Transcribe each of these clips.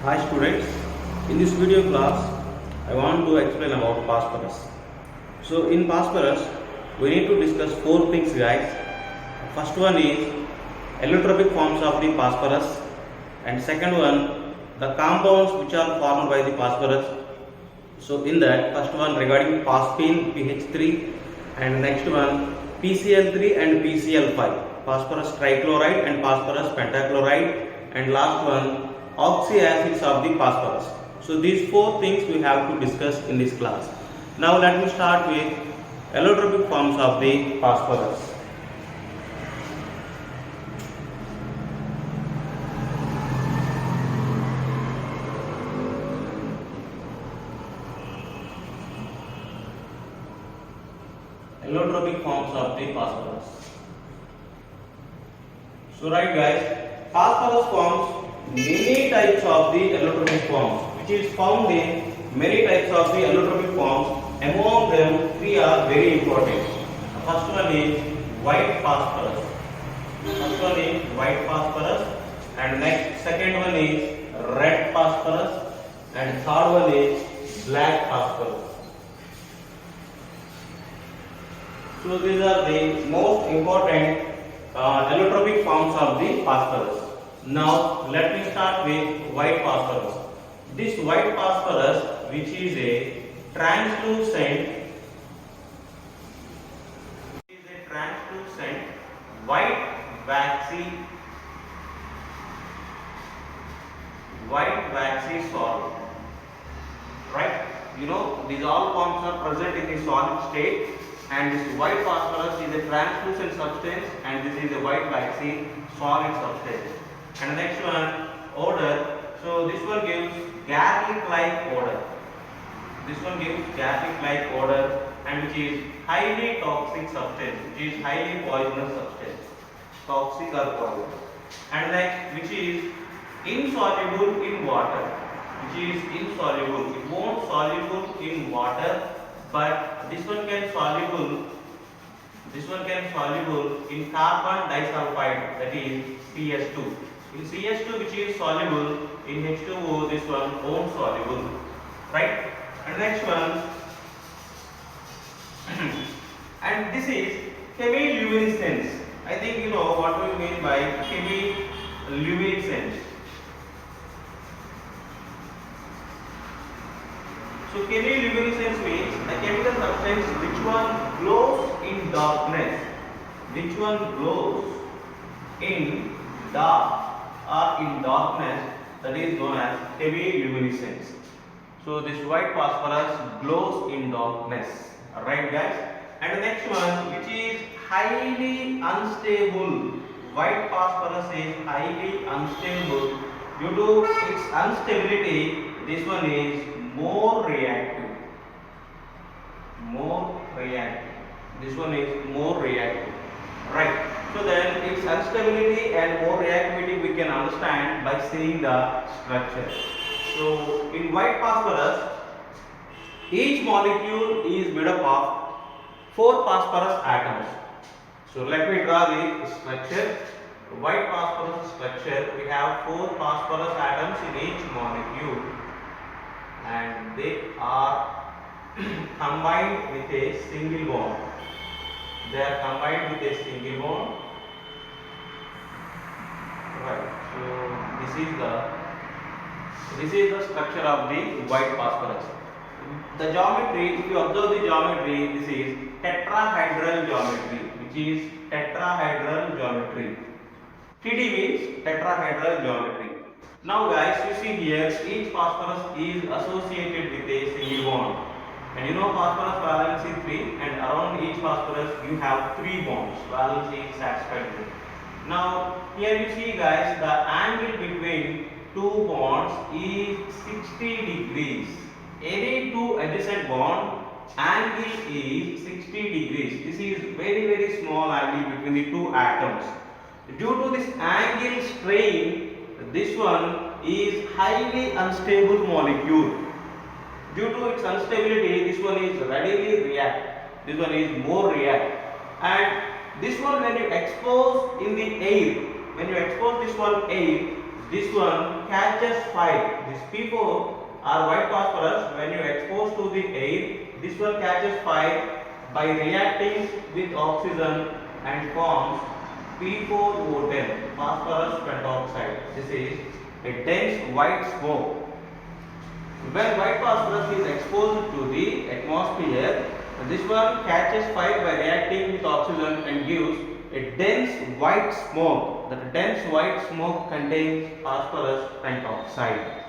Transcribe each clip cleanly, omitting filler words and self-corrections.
Hi students, in this video class I want to explain about phosphorus. So in phosphorus we need to discuss four things guys. First one is allotropic forms of the phosphorus, and second one the compounds which are formed by the phosphorus. So in that first one regarding phosphine PH3, and next one PCl3 and PCl5, phosphorus trichloride and phosphorus pentachloride, and last one oxyacids of the phosphorus. So these four things we have to discuss in this class. Now let me start with allotropic forms of the phosphorus. Allotropic forms of the phosphorus. So right guys, phosphorus forms many types of the allotropic forms, which is found in many types of the allotropic forms. Among them, three are very important. The first one is white phosphorus. First one is white phosphorus, and next second one is red phosphorus, and third one is black phosphorus. So these are the most important allotropic forms of the phosphorus. Now let me start with white phosphorus. This white phosphorus, which is a translucent white waxy solid. Right? You know, these all forms are present in the solid state, and this white phosphorus is a translucent substance, and this is a white waxy solid substance. And the next one, odor. So this one gives garlic-like odor. This one gives garlic-like odor, and which is highly toxic substance, which is highly poisonous substance, toxic or poisonous. And next, which is insoluble in water, which is insoluble. It won't soluble in water, but this one can soluble. This one can soluble in carbon disulfide, that is CH2. In CH2, which is soluble in H2O, this one won't soluble, right? And next one, and this is chemiluminescence. I think you know what we mean by chemiluminescence. So chemiluminescence means a chemical substance which one glows in darkness, which one glows in dark or in darkness, that is known as chemiluminescence. So this white phosphorus glows in darkness. Alright guys? And the next one, which is highly unstable. White phosphorus is highly unstable. Due to its instability, this one is more reactive. This one is more reactive. Right. So then its instability and more reactivity we can understand by seeing the structure. So in white phosphorus, each molecule is made up of 4 phosphorus atoms. So let me draw the structure. White phosphorus structure, we have 4 phosphorus atoms in each molecule, and they are combined with a single bond. They are combined with a single bond. Right. So this is the structure of the white phosphorus. The geometry, if you observe the geometry, this is tetrahedral geometry, which is tetrahedral geometry. TD means tetrahedral geometry. Now guys, you see here, each phosphorus is associated with a single bond. And you know phosphorus valency 3, and around each phosphorus you have 3 bonds, valency satisfied. Now here you see guys, the angle between 2 bonds is 60 degrees. Any 2 adjacent bond, angle is 60 degrees. This is very small angle between the 2 atoms. Due to this angle strain, this one is highly unstable molecule. Due to its instability, this one is readily react. This one is more react. And this one, when you expose in the air, this one catches fire. This P4 or white phosphorus, when you expose to the air, this one catches fire by reacting with oxygen and forms P4O10, phosphorus pentoxide. This is a dense white smoke. When white phosphorus is exposed to the atmosphere, this one catches fire by reacting with oxygen and gives a dense white smoke. That dense white smoke contains phosphorus pentoxide,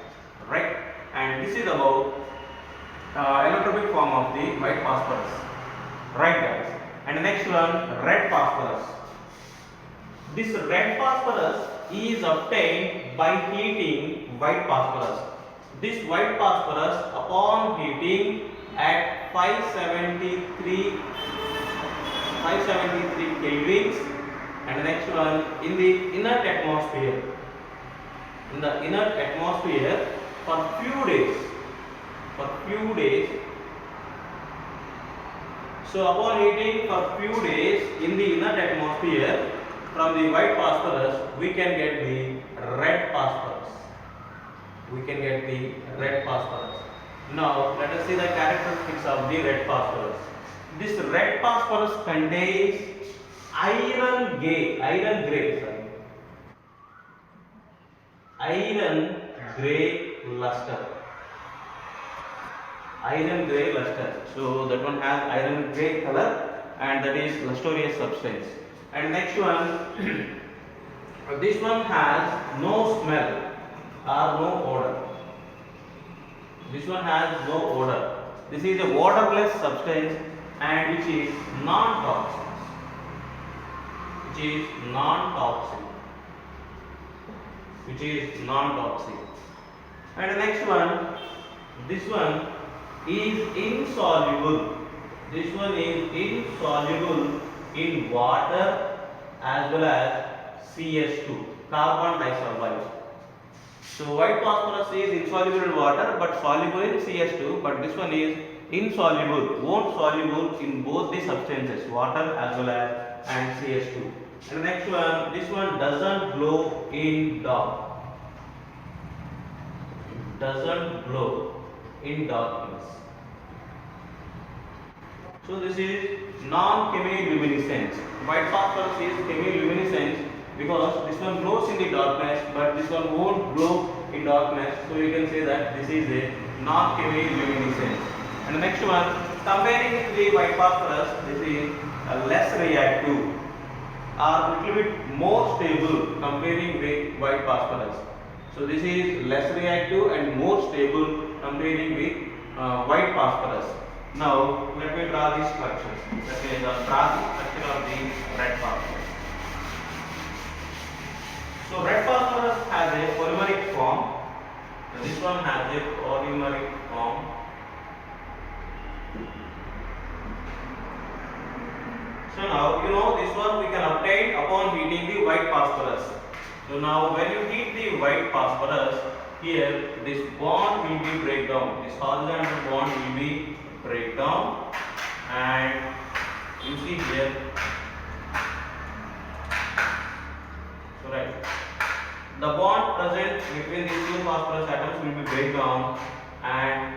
right? And this is about allotropic form of the white phosphorus, right, guys? And the next one, red phosphorus. This red phosphorus is obtained by heating white phosphorus. This white phosphorus, upon heating at 573 kelvins, and the next one, in the inert atmosphere. In the inert atmosphere for few days. So upon heating for few days in the inert atmosphere, from the white phosphorus we can get the red phosphorus. Now let us see the characteristics of the red phosphorus. This red phosphorus contains iron gray luster. So that one has iron gray color, and that is lustrous substance. And next one, this one has no smell or no odor. This is a waterless substance and which is non-toxic. And the next one, this one is insoluble. In water as well as CS2, carbon disulfide. So white phosphorus is insoluble in water but soluble in CS2, but this one is won't soluble in both the substances, water as well as and CS2. And the next one, this one doesn't glow in dark. So this is non-chemiluminescence. White phosphorus is chemiluminescence because this one glows in the darkness, but this one won't glow in darkness. So you can say that this is a non-chemiluminescence. And the next one, comparing with the white phosphorus, this is less reactive or little bit more stable comparing with white phosphorus. So this is less reactive and more stable comparing with white phosphorus. Now let me draw the structures. That is, draw the structure of the red phosphorus. So red phosphorus has a polymeric form. This one has a polymeric form. So now you know this one we can obtain upon heating the white phosphorus. So now when you heat the white phosphorus, here this bond will be break down. This horizontal bond will be break down, and you see here. So right, the bond present between these two phosphorus atoms will be break down, and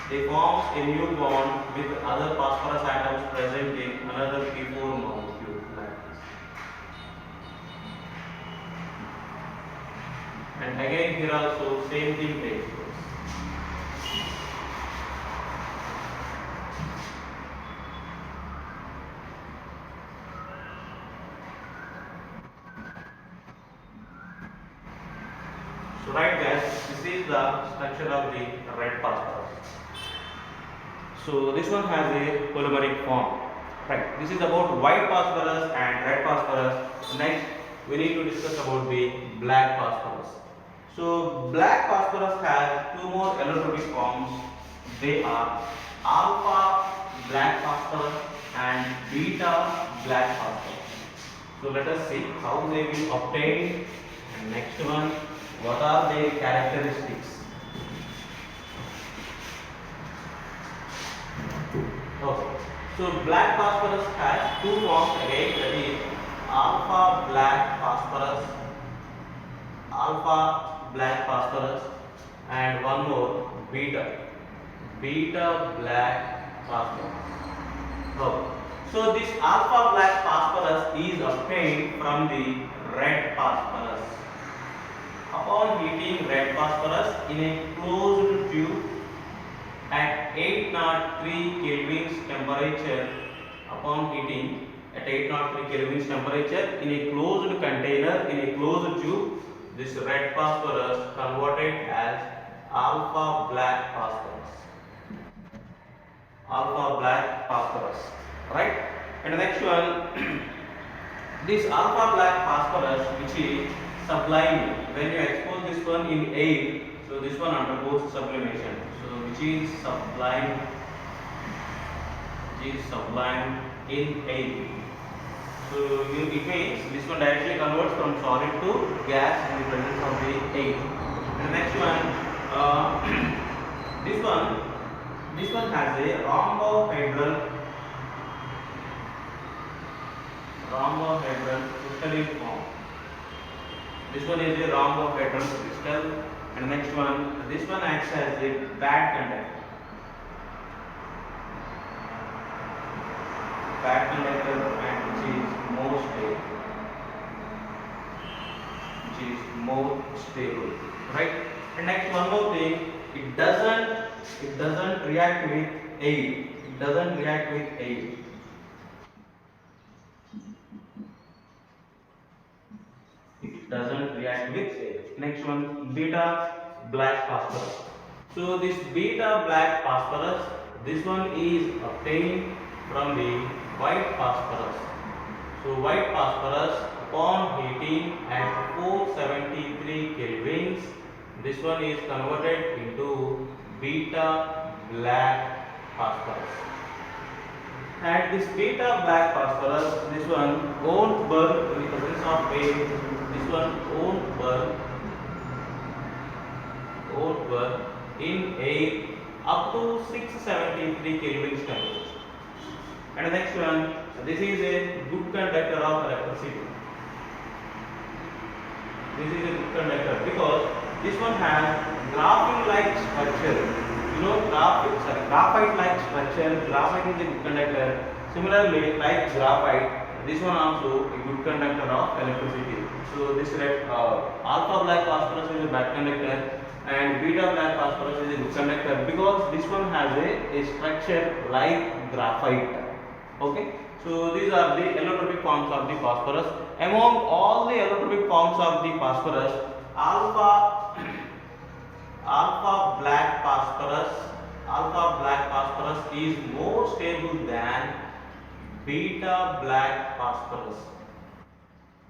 they forms a new bond with other phosphorus atoms present in another P4 molecule like this. And again here also same thing takes place. So right guys, this is the structure of the red phosphorus. So this one has a polymeric form. Right. This is about white phosphorus and red phosphorus. Next, we need to discuss about the black phosphorus. So black phosphorus has two more allotropic forms. They are alpha black phosphorus and beta black phosphorus. So let us see how they will obtain. And next one, what are their characteristics? Okay. So black phosphorus has two forms again, that is alpha black phosphorus black phosphorus, and one more beta black phosphorus. Oh. So this alpha black phosphorus is obtained from the red phosphorus. Upon heating red phosphorus in a closed tube at 803 kelvins temperature, upon heating at 803 kelvins temperature in a closed container, in a closed tube, this red phosphorus converted as alpha black phosphorus. Alpha black phosphorus, right? And the next one, this alpha black phosphorus, which is sublimed when you expose this one in air, so this one undergoes sublimation. So which is sublimed in air. So it means this one directly converts from solid to gas in the presence of the air. And the next one, this one has a rhombohedral crystalline form. This one is a rhombohedral crystal. And the next one, this one acts as a bad conductor. And which is more stable, right? And next one more thing, it doesn't react with air. Next one, beta black phosphorus. So this beta black phosphorus, this one is obtained from the white phosphorus. So white phosphorus, upon heating at 473 kelvins, this one is converted into beta black phosphorus. And this beta black phosphorus, this one won't burn in the presence of air. This one won't burn in air up to 673 kelvins temperature. And the next one, this is a good conductor of electricity. Because this one has graphene-like structure. You know, graphite-like structure. Graphite is a good conductor. Similarly, like graphite, this one also a good conductor of electricity. So this alpha black phosphorus is a bad conductor, and beta black phosphorus is a good conductor because this one has a structure like graphite. Okay, so these are the allotropic forms of the phosphorus. Among all the allotropic forms of the phosphorus, alpha black phosphorus is more stable than beta black phosphorus,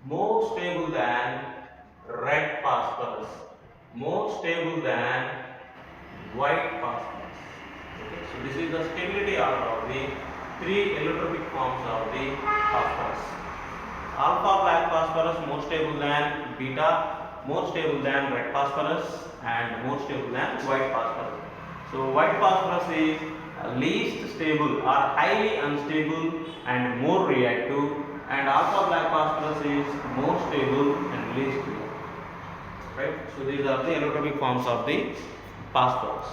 more stable than red phosphorus, more stable than white phosphorus. Okay, so this is the stability order of the three allotropic forms of the phosphorus. Alpha black phosphorus more stable than beta, more stable than red phosphorus, and more stable than white phosphorus. So white phosphorus is least stable or highly unstable and more reactive, and alpha black phosphorus is more stable and least reactive. Right? So these are the allotropic forms of the phosphorus.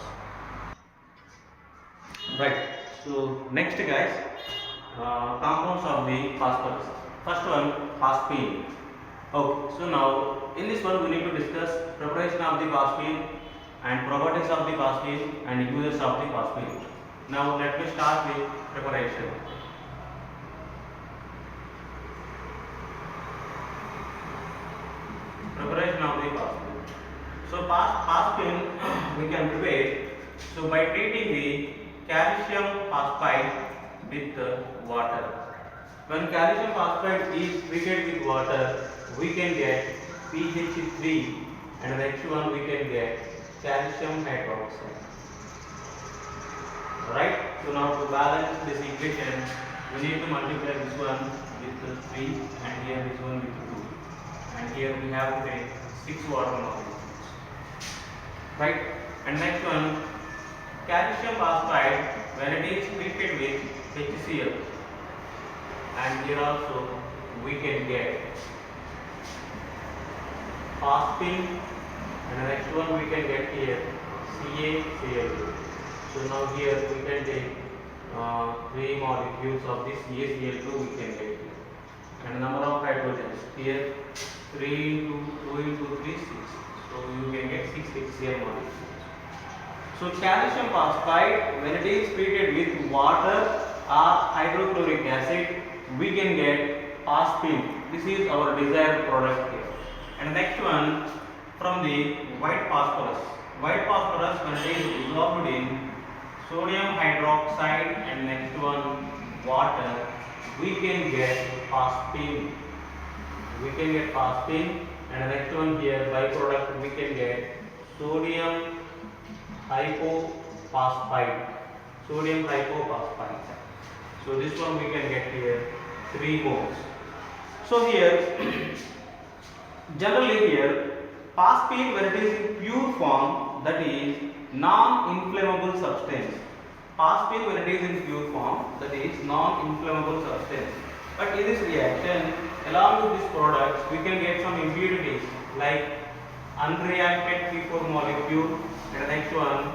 Right. So next guys, compounds of the phosphorus. First one, phosphine. Okay, so now in this one we need to discuss preparation of the phosphine and properties of the phosphine and uses of the phosphine. Now let me start with preparation. Preparation of the phosphine. So phosphine we can prepare so by treating the calcium phosphide with water. When calcium phosphide is treated with water, we can get PH3, and the next one we can get calcium hydroxide. Right? So now to balance this equation, we need to multiply this one with 3 and here this one with 2. And here we have to take 6 water molecules. Right? And next one, calcium phosphide when it is treated with HCl, and here also we can get phosphine and the next one we can get here CaCl2. So now here we can take 3 molecules of this CaCl2 we can get here, and number of hydrogens here 3 into 2 into 3 6. So you can get 6 HCl molecules. So calcium phosphide, when it is treated with water or hydrochloric acid, we can get phosphine. This is our desired product here. And next one, from the white phosphorus. White phosphorus, when it is dissolved in sodium hydroxide and next one water, we can get phosphine. We can get phosphine, and the next one here byproduct we can get sodium hypophosphite. Sodium hypophosphite. So this one we can get here 3 moles. So here generally here phosphine, when it is in pure form, that is non-inflammable substance. Phosphine, when it is in pure form, that is non-inflammable substance. But in this reaction, along with this product, we can get some impurities like unreacted P4 molecule, and the next one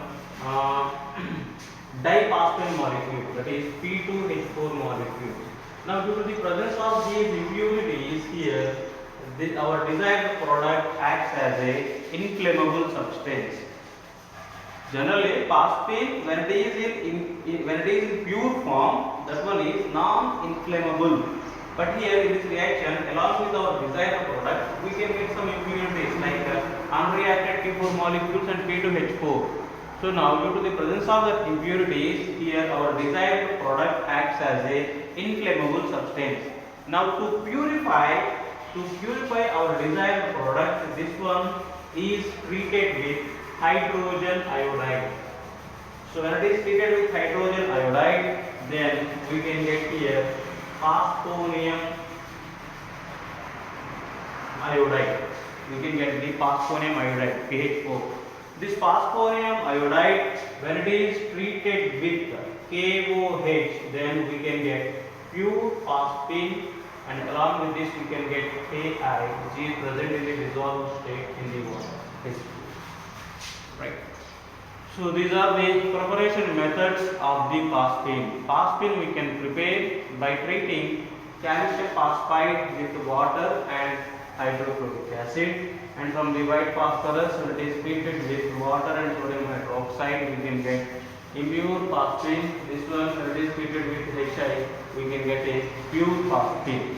diphosphine molecule, that is P2H4 molecule. Now due to the presence of these impurities here, our desired product acts as a inflammable substance. Generally phosphine, when it is in pure form, that one is non-inflammable. But here in this reaction, along with our desired product, we can get some impurities like unreacted P4 molecules and P2H4. So now due to the presence of the impurities, here our desired product acts as a inflammable substance. Now to purify our desired product, this one is treated with hydrogen iodide. So when it is treated with hydrogen iodide, then we can get here phosphonium iodide. We can get the phosphonium iodide, PH4. This phosphonium iodide, when it is treated with KOH, then we can get pure phosphine, and along with this we can get Ki, which is present in the dissolved state in the water, H2. Right. So these are the preparation methods of the phosphine. Phosphine we can prepare by treating calcium phosphide with water and hydrochloric acid, and from the white phosphorus, when it is treated with water and sodium hydroxide, we can get impure phosphine. This one, when it is treated with HI, we can get a pure phosphine.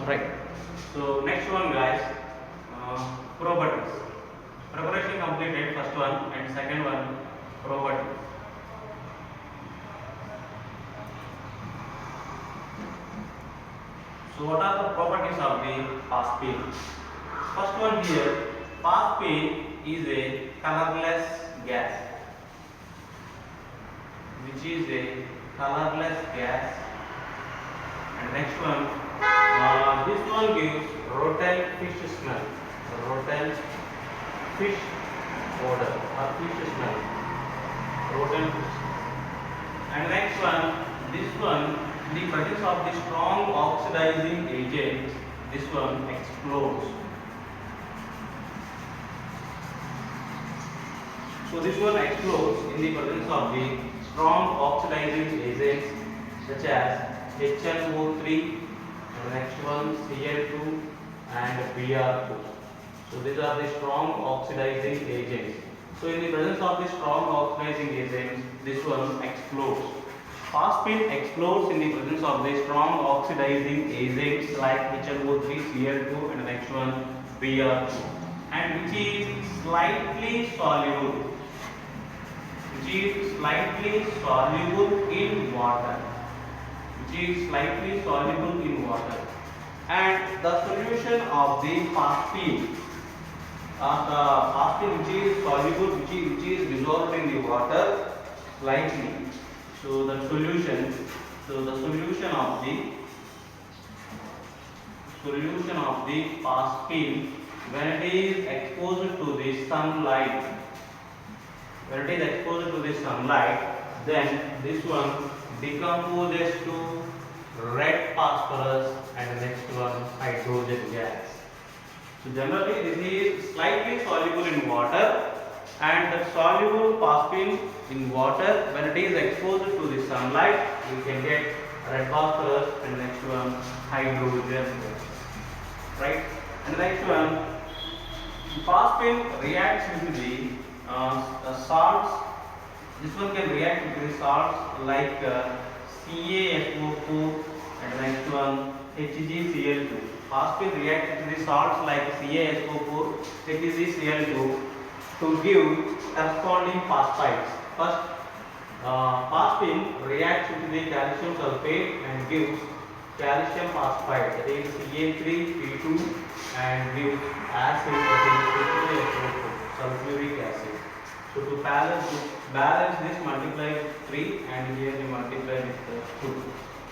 Right. So next one, guys, properties. Preparation completed, first one, and second one, properties. So what are the properties of the phosphine? First one here, phosphine is a colorless gas, which is a colorless gas. And next one, this one gives rotile fish smell, rotile fish odor or fish smell, rotile fish. And next one, this one, in the presence of the strong oxidizing agent, this one explodes. So this one explodes in the presence of the strong oxidizing agents such as HNO3, and the next one Cl2 and Br2. So these are the strong oxidizing agents. So in the presence of the strong oxidizing agents, this one explodes. Phosphine explodes in the presence of the strong oxidizing agents like HNO3, Cl2 and the next one Br2, and which is slightly soluble. Which is slightly soluble in water. Which is slightly soluble in water. And the solution of the phosphine, which is soluble, which is dissolved in the water slightly. So the solution of the phosphine, when it is exposed to the sunlight, then this one decomposes to red phosphorus, and the next one hydrogen gas. So generally this is slightly soluble in water, and the soluble phosphine in water, when it is exposed to the sunlight, we can get red phosphorus, and the next one hydrogen gas. Right? And the next one, phosphine reacts with the salts. This one can react with the salts like CaSO4, and the next one HgCl2. Phosphine reacts with the salts like CaSO4, HgCl2 to give corresponding phosphides. First, phosphine reacts with the calcium sulfate and gives calcium phosphide, that is Ca3P2, and gives acid, that is H2SO4, sulfuric acid. So to balance this, multiply with 3, and here we multiply with 2.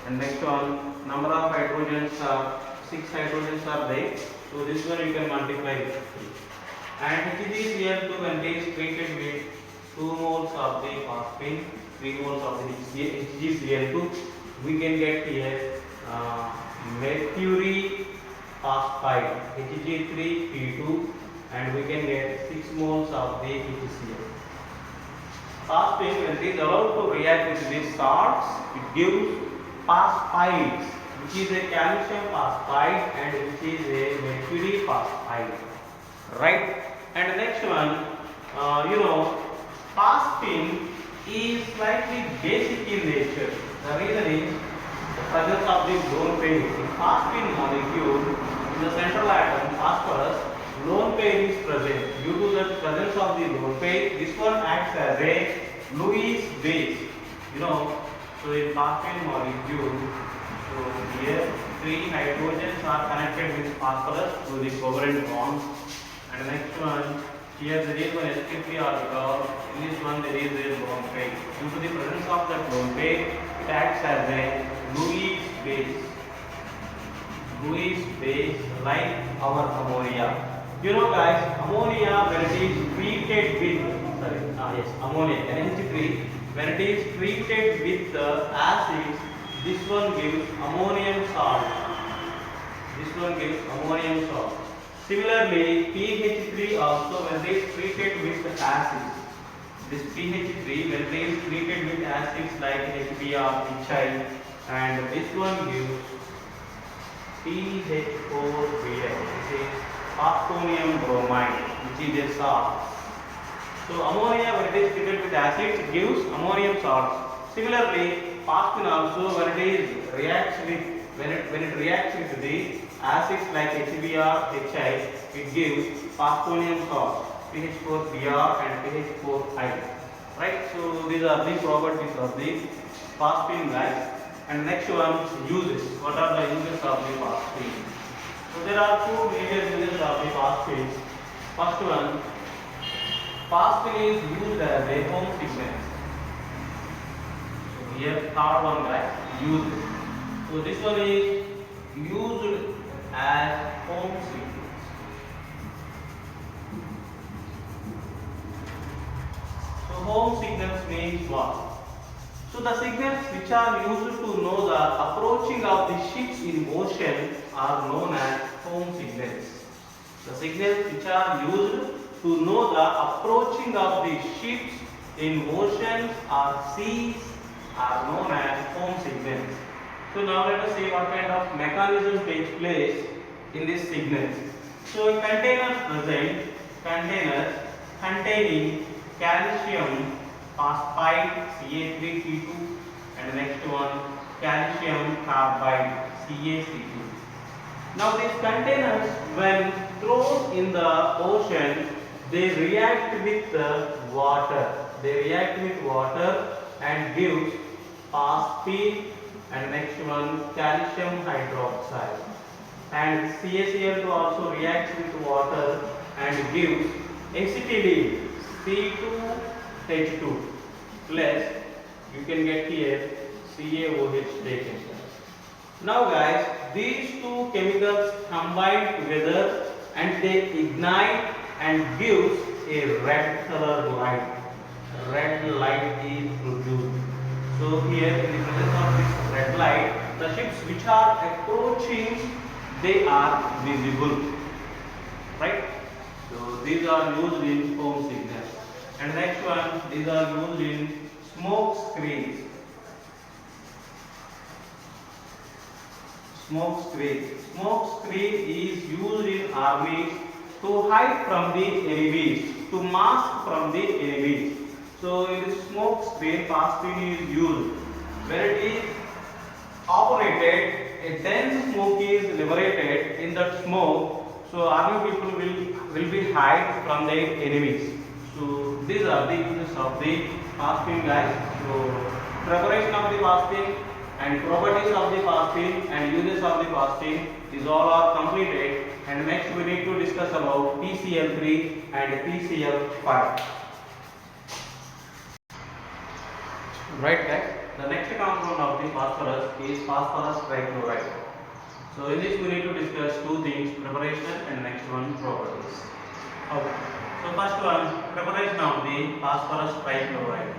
And next one, number of hydrogens are 6 hydrogens are there. So this one you can multiply with 3. And HgCl2, when it is treated with 2 moles of the phosphine, 3 moles of the HgCl2, we can get here mercury phosphide, Hg3P2, and we can get 6 moles of the HCl. Phosphine, when it is allowed to react with these salts, it gives phosphides, which is a calcium phosphide and which is a mercury phosphide. Right? And the next one, phosphine is slightly basic in nature. The reason is the presence of the lone pair. In phosphine molecule, in the central atom, phosphorus, lone pair is present. Due to the presence of the lone pair, this one acts as a Lewis base. So in phosphine molecule, so here 3 hydrogens are connected with phosphorus to the covalent bond. And the next one, here there is one sp3 orbital. In this one there is a lone pair. Due to the presence of that lone pair, it acts as a Lewis base. Lewis base, like our ammonia. Guys, ammonia, when it is treated with ammonia, NH3, when it is treated with acids, this one gives ammonium salt. This one gives ammonium salt. Similarly, PH3 also, when it is treated with acids, this PH3, when it is treated with acids like HBr, HI, and this one gives PH4Br, which is phosphonium bromide, which is a salt. So ammonia, when it is treated with acids, it gives ammonium salts. Similarly, phosphine also, when it reacts with the acids like HBr, HI, it gives phosphonium salts, PH4Br and PH4I. Right? So these are the properties of the phosphine, guys. And next one, uses. What are the uses of the phosphine? So there are 2 major uses of the phosphine. First one, phosphine is used as a home signal. So here, third one, guys, uses. So this one is used as home signal. So home signals means what? So the signals which are used to know the approaching of the ships in motion are known as home signals. The signals which are used to know the approaching of the ships in motion or seas are known as home signals. So now let us see what kind of mechanism takes place in these signals. So a container present, containers containing calcium phosphide Ca3P2, and the next one calcium carbide CaC2. Now these containers, when thrown in the ocean, they react with the water. They react with water and gives phosphine, and next one calcium hydroxide. And CaCl2 also reacts with water and gives acetylene C2H2 plus, you can get here CaOH taken. Now guys, these two chemicals combine together and they ignite and gives a red color light. Red light is produced. So here in the presence of this red light, the ships which are approaching, they are visible, right? So these are used in home signal. And next one, these are used in smoke screens. Smoke screen. Smoke screen is used in armies to hide from the enemies, to mask from the enemies. So in the smoke screen, pass screen is used. When it is operated, a dense smoke is liberated in that smoke. So army people will be hide from their enemies. So these are the uses of the pass screen, guys. So preparation of the pass screen and properties of the pass screen and uses of the pass screen is all are completed. And next we need to discuss about PCl3 and PCl5. Right, guys. The next compound of the phosphorus is phosphorus trichloride. So in this we need to discuss two things, preparation and next one properties. Okay. So first one, preparation of the phosphorus trichloride.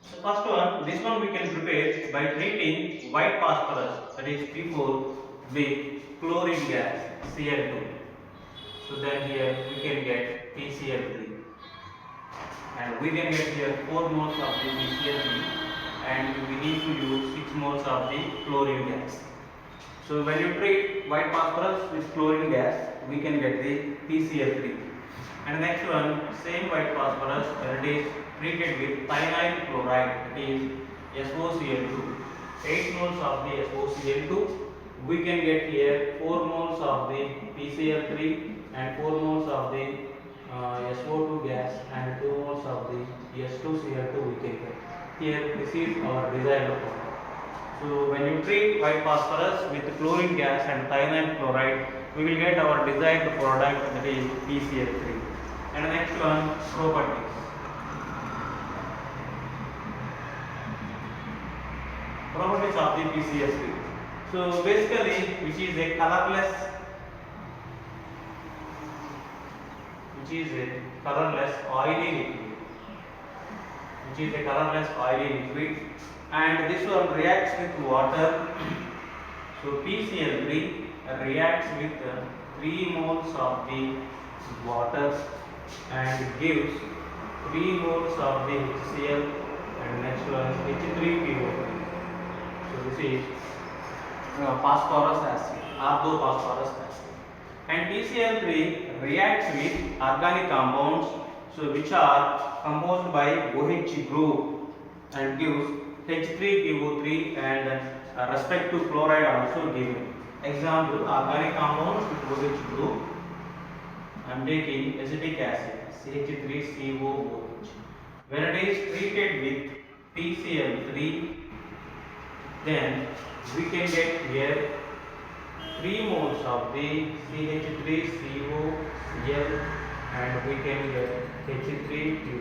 So first one, this one we can prepare by treating white phosphorus, that is P4, with chlorine gas Cl2. So then here we can get PCl3. And we can get here 4 moles of the PCl3 and we need to use 6 moles of the chlorine gas. So when you treat white phosphorus with chlorine gas, we can get the PCl3. And next one, same white phosphorus, it is treated with thionyl chloride, that is SOCl2. 8 moles of the SOCl2. We can get here 4 moles of the PCl3 and 4 moles of the SO2 gas and 2 moles of the S2Cl2 we can get. Here this is our desired product. So when you treat white phosphorus with chlorine gas and thionyl chloride, we will get our desired product, that is PCl3. And the next one, properties. Properties of the PCl3. So basically, which is a colorless oily liquid, and this one reacts with water. So PCl3 reacts with 3 moles of the water and gives 3 moles of the HCl, and next one H3PO3. So this is phosphorus acid, orthophosphorus acid. And PCl3 reacts with organic compounds, so which are composed by OH group and gives H3PO3 and respective chloride also given. Example, organic compounds with OH group. I am taking acetic acid CH3COOH. When it is treated with PCl3, then we can get here 3 moles of the CH3COCl and we can get H3PO3.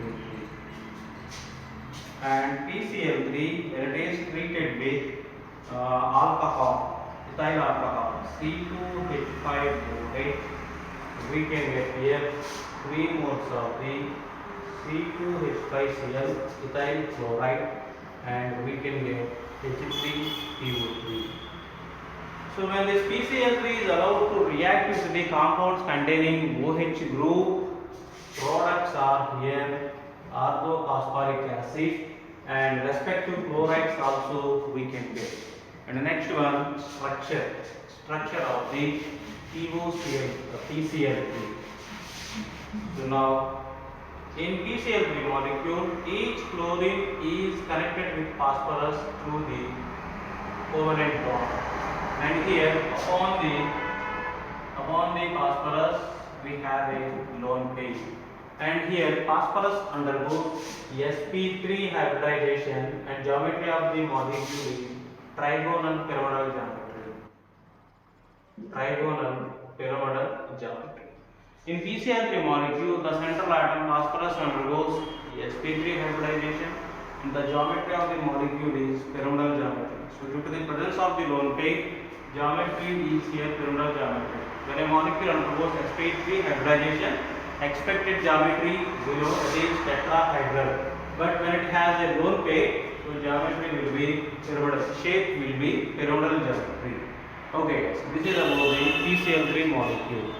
And PCl3, when it is treated with alcohol, ethyl alcohol C2H5OH, we can get here 3 moles of the C2H5Cl ethyl chloride and we can get H3PO3. So when this PCl3 is allowed to react with the compounds containing OH group, products are here orthophosphoric acid and respective chlorides also we can get. And the next one, structure of the PCl3. So now in PCl3 molecule, each chlorine is connected with phosphorus through the covalent bond. And here upon the phosphorus we have a lone pair. And here phosphorus undergoes sp3 hybridization and geometry of the molecule is trigonal pyramidal geometry. In PCl3 molecule, the central atom phosphorus undergoes sp3 hybridization and the geometry of the molecule is pyramidal geometry. So due to the presence of the lone pair, geometry is here pyramidal geometry. When a molecule undergoes sp3 hybridization, expected geometry below, it is tetrahedral. but when it has a lone pair, so geometry will be pyramidal, shape will be pyramidal geometry. Okay, so this is about the PCl3 molecule.